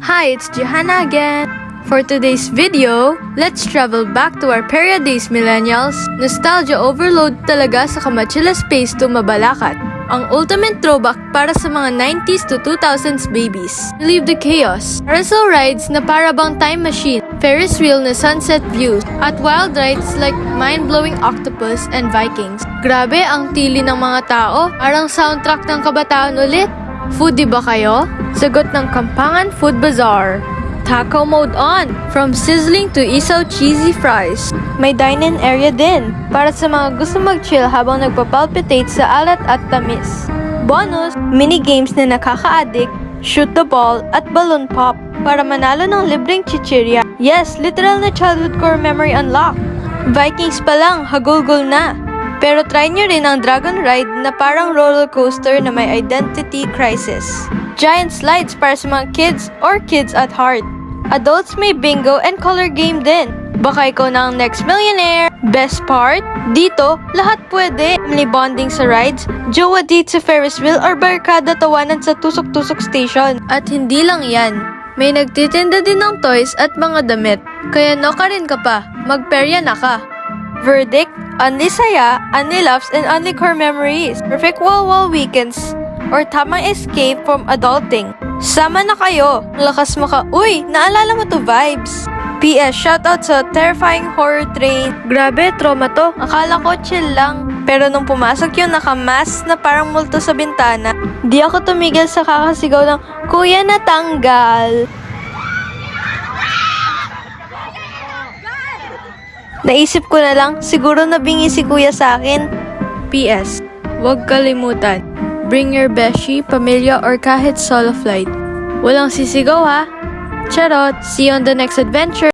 Hi, it's Johanna again. For today's video, let's travel back to our period days, millennials. Nostalgia overload talaga sa Kamachila Space to Mabalacat. Ang ultimate throwback para sa mga 90s to 2000s babies. Relieve the chaos. Carousel rides na para bang time machine, Ferris wheel na sunset views, at wild rides like mind-blowing octopus and Vikings. Grabe ang tili ng mga tao, parang soundtrack ng kabataan ulit. Foodie ba kayo? Sagot ng Kampangan Food Bazaar. Taco mode on! From sizzling to isaw cheesy fries. May dine-in area din para sa mga gusto mag-chill habang nagpapalpitate sa alat at tamis. Bonus, mini games na nakaka-addict, shoot the ball at balloon pop para manalo ng libreng chichirya. Yes, literal na childhood core memory unlock. Vikings pa lang, hagulgol na. Pero try nyo rin ang Dragon Ride na parang roller coaster na may identity crisis. Giant slides para sa mga kids or kids at heart. Adults may bingo and color game din. Baka ikaw na ang next millionaire. Best part? Dito, lahat pwede. Family bonding sa rides, jowa date sa Ferris wheel or barkada tawanan sa tusok-tusok station. At hindi lang yan. May nagtitinda din ng toys at mga damit. Kaya no ka rin ka pa. Magperya na ka. Verdict? Only saya, only laughs, and only core memories. Perfect wall-wall weekends or tamang escape from adulting. Sama na kayo. Lakas mo ka. Uy, naalala mo to vibes. PS, shoutout sa terrifying horror train. Grabe, trauma to. Akala ko chill lang. Pero nung pumasok yung nakamask na parang multo sa bintana, di ako tumigil sa kakasigaw ng, "Kuya, natanggal!" Naisip ko na lang, siguro nabingi si kuya sa akin. PS, huwag kalimutan. Bring your beshi, pamilya, or kahit solo flight. Walang sisigaw ha. Charot! See you on the next adventure!